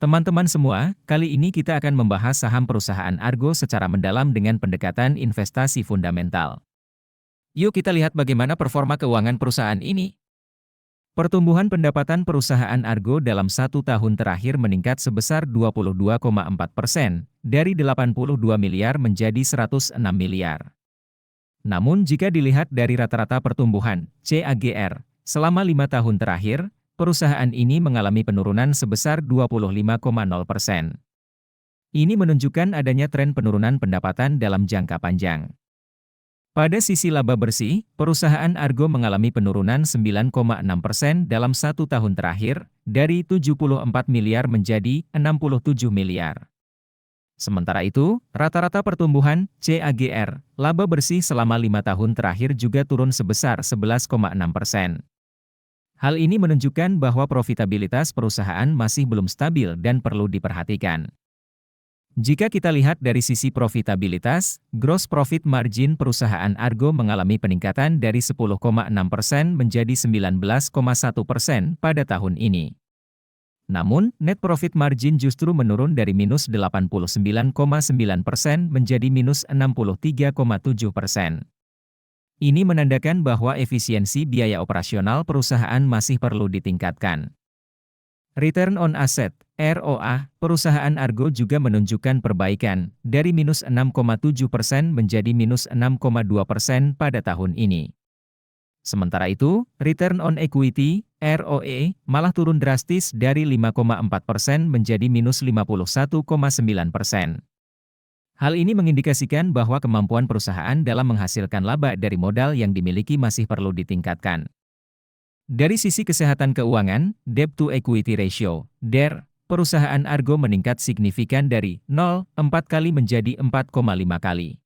Teman-teman semua, kali ini kita akan membahas saham perusahaan Argo secara mendalam dengan pendekatan investasi fundamental. Yuk kita lihat bagaimana performa keuangan perusahaan ini. Pertumbuhan pendapatan perusahaan Argo dalam 1 tahun terakhir meningkat sebesar 22,4%, dari 82 miliar menjadi 106 miliar. Namun jika dilihat dari rata-rata pertumbuhan, CAGR, selama 5 tahun terakhir, perusahaan ini mengalami penurunan sebesar 25,0%. Ini menunjukkan adanya tren penurunan pendapatan dalam jangka panjang. Pada sisi laba bersih, perusahaan Argo mengalami penurunan 9,6% dalam 1 tahun terakhir, dari 74 miliar menjadi 67 miliar. Sementara itu, rata-rata pertumbuhan, CAGR, laba bersih selama 5 tahun terakhir juga turun sebesar 11,6%. Hal ini menunjukkan bahwa profitabilitas perusahaan masih belum stabil dan perlu diperhatikan. Jika kita lihat dari sisi profitabilitas, gross profit margin perusahaan Argo mengalami peningkatan dari 10,6% menjadi 19,1% pada tahun ini. Namun, net profit margin justru menurun dari minus 89,9% menjadi minus 63,7%. Ini menandakan bahwa efisiensi biaya operasional perusahaan masih perlu ditingkatkan. Return on Asset, ROA, perusahaan Argo juga menunjukkan perbaikan, dari minus 6,7% menjadi minus 6,2% pada tahun ini. Sementara itu, Return on Equity, ROE, malah turun drastis dari 5,4% menjadi minus 51,9%. Hal ini mengindikasikan bahwa kemampuan perusahaan dalam menghasilkan laba dari modal yang dimiliki masih perlu ditingkatkan. Dari sisi kesehatan keuangan, Debt to Equity Ratio, DER, perusahaan Argo meningkat signifikan dari 0,4 kali menjadi 4,5 kali.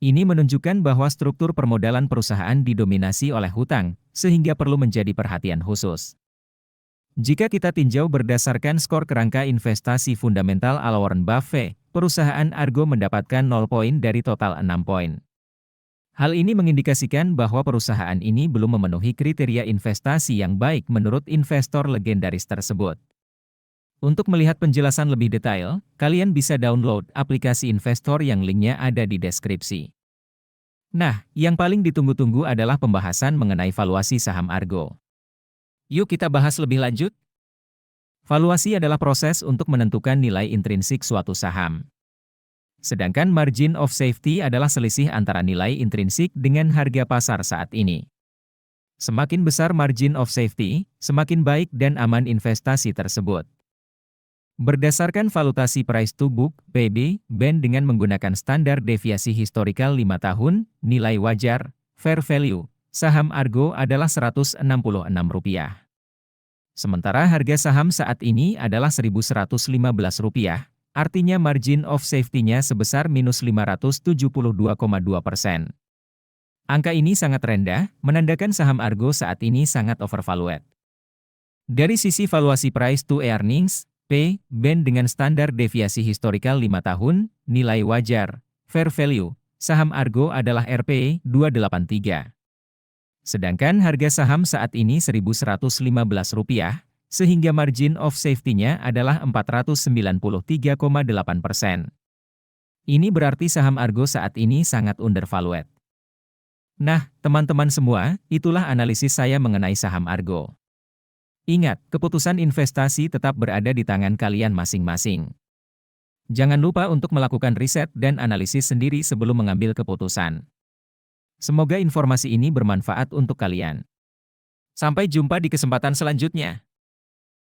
Ini menunjukkan bahwa struktur permodalan perusahaan didominasi oleh hutang, sehingga perlu menjadi perhatian khusus. Jika kita tinjau berdasarkan skor kerangka investasi fundamental ala Warren Buffett, perusahaan Argo mendapatkan 0 poin dari total 6 poin. Hal ini mengindikasikan bahwa perusahaan ini belum memenuhi kriteria investasi yang baik menurut investor legendaris tersebut. Untuk melihat penjelasan lebih detail, kalian bisa download aplikasi investor yang linknya ada di deskripsi. Nah, yang paling ditunggu-tunggu adalah pembahasan mengenai valuasi saham Argo. Yuk kita bahas lebih lanjut. Valuasi adalah proses untuk menentukan nilai intrinsik suatu saham. Sedangkan margin of safety adalah selisih antara nilai intrinsik dengan harga pasar saat ini. Semakin besar margin of safety, semakin baik dan aman investasi tersebut. Berdasarkan valuasi price to book, PB, band dengan menggunakan standar deviasi historikal 5 tahun, nilai wajar, fair value, saham Argo adalah Rp166. Sementara harga saham saat ini adalah Rp1.115. Artinya margin of safety-nya sebesar minus 572,2%. Angka ini sangat rendah, menandakan saham Argo saat ini sangat overvalued. Dari sisi valuasi price to earnings, P, band dengan standar deviasi historikal 5 tahun, nilai wajar, fair value, saham Argo adalah Rp 283. Sedangkan harga saham saat ini Rp1.115. Sehingga margin of safety-nya adalah 493,8%. Ini berarti saham Argo saat ini sangat undervalued. Nah, teman-teman semua, itulah analisis saya mengenai saham Argo. Ingat, keputusan investasi tetap berada di tangan kalian masing-masing. Jangan lupa untuk melakukan riset dan analisis sendiri sebelum mengambil keputusan. Semoga informasi ini bermanfaat untuk kalian. Sampai jumpa di kesempatan selanjutnya.